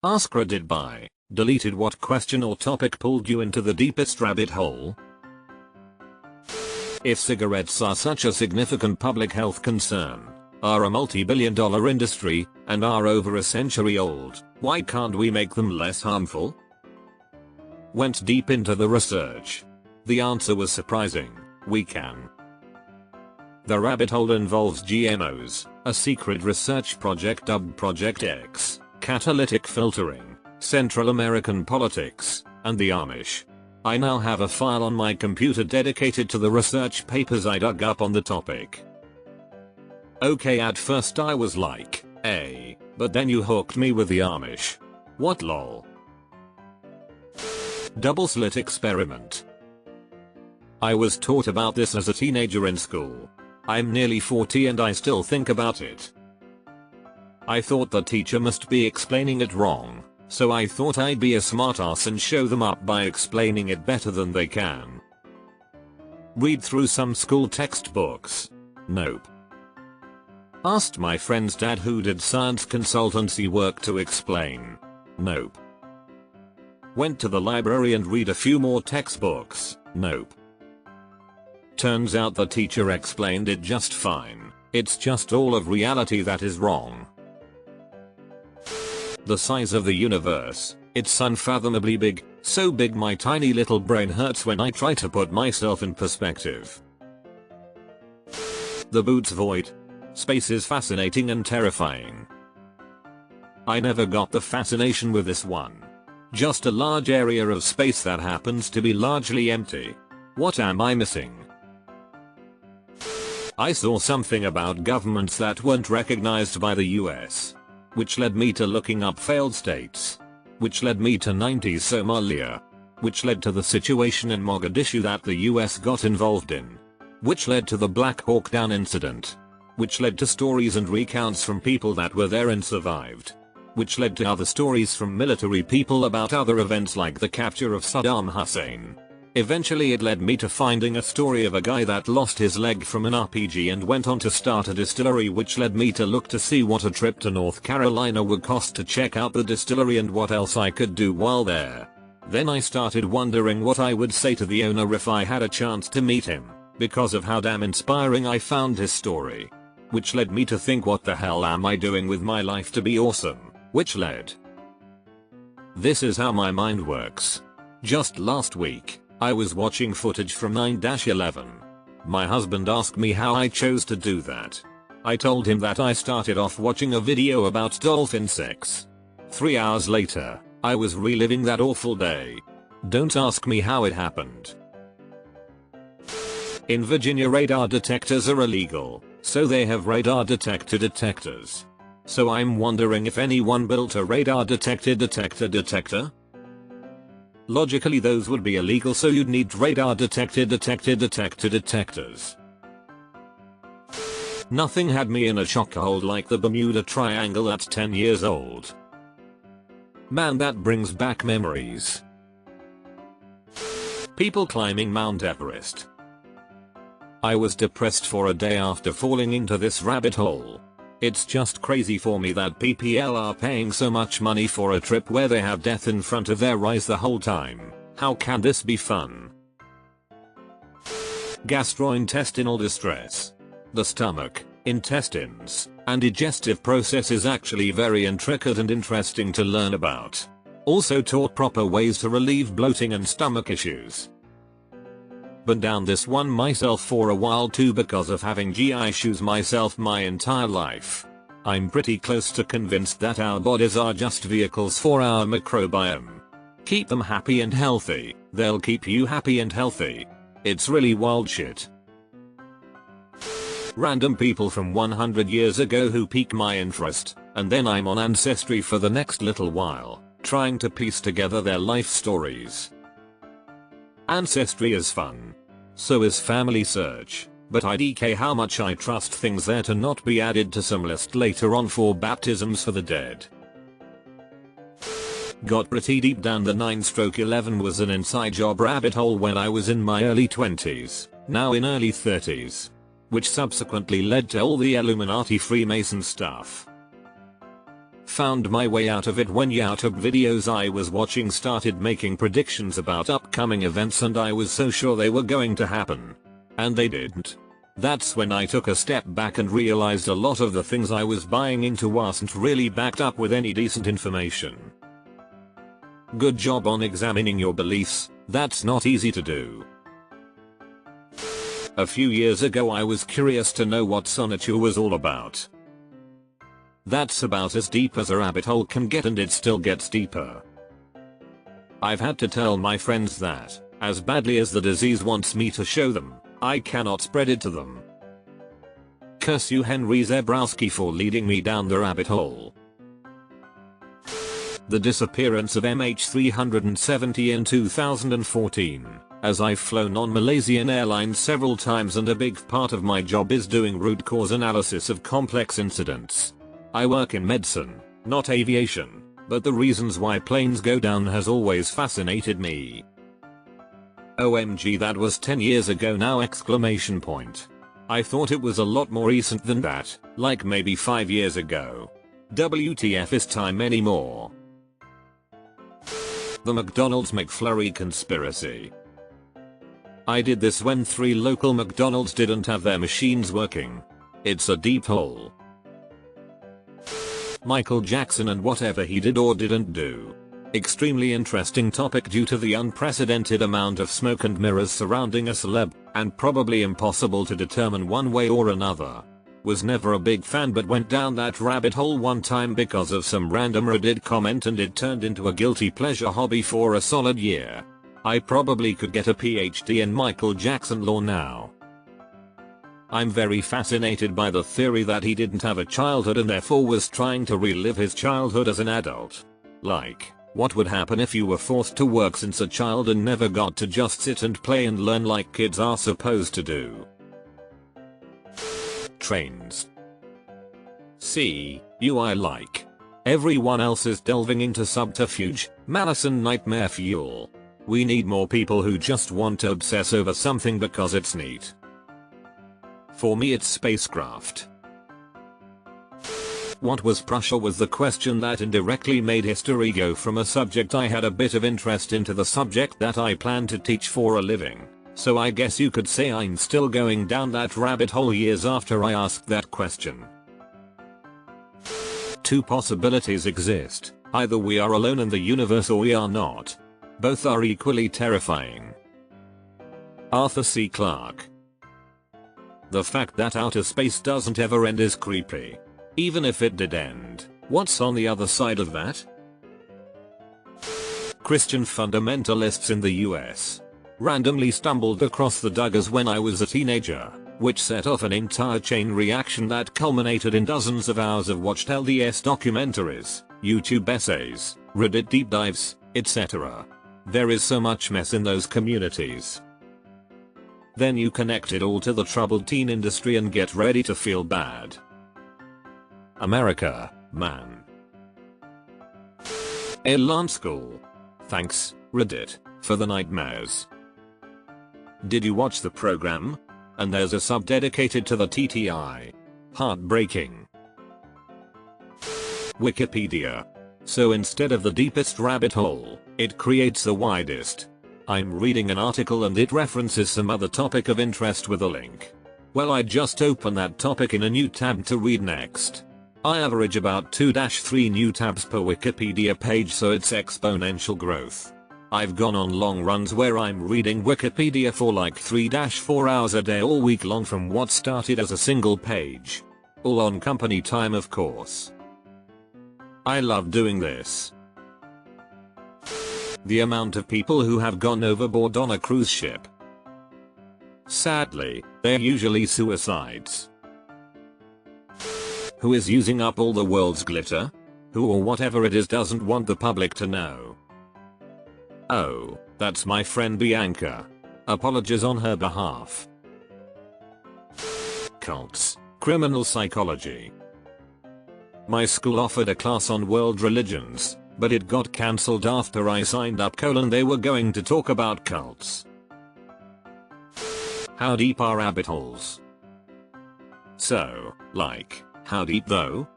AskReddit by deleted. What question or topic pulled you into the deepest rabbit hole? If cigarettes are such a significant public health concern, are a multi-billion-dollar industry, and are over a century old, why can't we make them less harmful? Went deep into the research. The answer was surprising: we can. The rabbit hole involves GMOs, a secret research project dubbed Project X, catalytic filtering, Central American politics, and the Amish. I now have a file on my computer dedicated to the research papers I dug up on the topic. Okay, at first I was like, but then you hooked me with the Amish. What lol? Double slit experiment. I was taught about this as a teenager in school. I'm nearly 40 and I still think about it. I thought the teacher must be explaining it wrong, so I thought I'd be a smartass and show them up by explaining it better than they can. Read through some school textbooks. Nope. Asked my friend's dad who did science consultancy work to explain. Nope. Went to the library and read a few more textbooks. Nope. Turns out the teacher explained it just fine. It's just all of reality that is wrong. The size of the universe, it's unfathomably big, so big my tiny little brain hurts when I try to put myself in perspective. The Boots void. Space is fascinating and terrifying. I never got the fascination with this one. Just a large area of space that happens to be largely empty. What am I missing? I saw something about governments that weren't recognized by the US. Which led me to looking up failed states. Which led me to 90s Somalia. Which led to the situation in Mogadishu that the US got involved in. Which led to the Black Hawk Down incident. Which led to stories and recounts from people that were there and survived. Which led to other stories from military people about other events like the capture of Saddam Hussein. Eventually it led me to finding a story of a guy that lost his leg from an RPG and went on to start a distillery, which led me to look to see what a trip to North Carolina would cost to check out the distillery and what else I could do while there. Then I started wondering what I would say to the owner if I had a chance to meet him, because of how damn inspiring I found his story. Which led me to think, what the hell am I doing with my life to be awesome? Which led. This is how my mind works. Just last week, I was watching footage from 9-11. My husband asked me how I chose to do that. I told him that I started off watching a video about dolphin sex. 3 hours later, I was reliving that awful day. Don't ask me how it happened. In Virginia, radar detectors are illegal, so they have radar detector detectors. So I'm wondering if anyone built a radar detector? Logically those would be illegal, so you'd need radar detectors. Nothing had me in a chokehold like the Bermuda Triangle at 10 years old. Man, that brings back memories. People climbing Mount Everest. I was depressed for a day after falling into this rabbit hole. It's just crazy for me that people are paying so much money for a trip where they have death in front of their eyes the whole time. How can this be fun? Gastrointestinal distress. The stomach, intestines, and digestive process is actually very intricate and interesting to learn about. Also taught proper ways to relieve bloating and stomach issues. Been down this one myself for a while too because of having GI issues myself my entire life. I'm pretty close to convinced that our bodies are just vehicles for our microbiome. Keep them happy and healthy, they'll keep you happy and healthy. It's really wild shit. Random people from 100 years ago who pique my interest, and then I'm on Ancestry for the next little while, trying to piece together their life stories. Ancestry is fun. So is Family Search, but I DK how much I trust things there to not be added to some list later on for baptisms for the dead. Got pretty deep down the 9/11 was an inside job rabbit hole when I was in my early 20s, now in early 30s. Which subsequently led to all the Illuminati Freemason stuff. Found my way out of it when YouTube videos I was watching started making predictions about upcoming events and I was so sure they were going to happen. And they didn't. That's when I took a step back and realized a lot of the things I was buying into wasn't really backed up with any decent information. Good job on examining your beliefs, that's not easy to do. A few years ago I was curious to know what sonnature was all about. That's about as deep as a rabbit hole can get and it still gets deeper. I've had to tell my friends that, as badly as the disease wants me to show them, I cannot spread it to them. Curse you Henry Zebrowski for leading me down the rabbit hole. The disappearance of MH370 in 2014. As I've flown on Malaysian Airlines several times and a big part of my job is doing root cause analysis of complex incidents. I work in medicine, not aviation, but the reasons why planes go down has always fascinated me. OMG, that was 10 years ago now! I thought it was a lot more recent than that, like maybe 5 years ago. WTF is time anymore? The McDonald's McFlurry conspiracy. I did this when 3 local McDonald's didn't have their machines working. It's a deep hole. Michael Jackson and whatever he did or didn't do. Extremely interesting topic due to the unprecedented amount of smoke and mirrors surrounding a celeb, and probably impossible to determine one way or another. Was never a big fan but went down that rabbit hole one time because of some random Reddit comment and it turned into a guilty pleasure hobby for a solid year. I probably could get a PhD in Michael Jackson lore now. I'm very fascinated by the theory that he didn't have a childhood and therefore was trying to relive his childhood as an adult. Like, what would happen if you were forced to work since a child and never got to just sit and play and learn like kids are supposed to do? Trains. See, I like. Everyone else is delving into subterfuge, malice and nightmare fuel. We need more people who just want to obsess over something because it's neat. For me it's spacecraft. What was Prussia was the question that indirectly made history go from a subject I had a bit of interest into the subject that I plan to teach for a living. So I guess you could say I'm still going down that rabbit hole years after I asked that question. 2 possibilities exist. Either we are alone in the universe or we are not. Both are equally terrifying. Arthur C. Clarke. The fact that outer space doesn't ever end is creepy. Even if it did end, what's on the other side of that? Christian fundamentalists in the US. Randomly stumbled across the Duggars when I was a teenager, which set off an entire chain reaction that culminated in dozens of hours of watched LDS documentaries, YouTube essays, Reddit deep dives, etc. There is so much mess in those communities. Then you connect it all to the troubled teen industry and get ready to feel bad. America, man. Airline school. Thanks, Reddit, for the nightmares. Did you watch the program? And there's a sub dedicated to the TTI. Heartbreaking. Wikipedia. So instead of the deepest rabbit hole, it creates the widest. I'm reading an article and it references some other topic of interest with a link. Well, I just open that topic in a new tab to read next. I average about 2-3 new tabs per Wikipedia page, so it's exponential growth. I've gone on long runs where I'm reading Wikipedia for like 3-4 hours a day all week long from what started as a single page. All on company time, of course. I love doing this. The amount of people who have gone overboard on a cruise ship. Sadly, they're usually suicides. Who is using up all the world's glitter? Who or whatever it is doesn't want the public to know. Oh, that's my friend Bianca. Apologies on her behalf. Cults. Criminal psychology. My school offered a class on world religions, but it got cancelled after I signed up. They were going to talk about cults. How deep are rabbit holes? So, like, how deep though?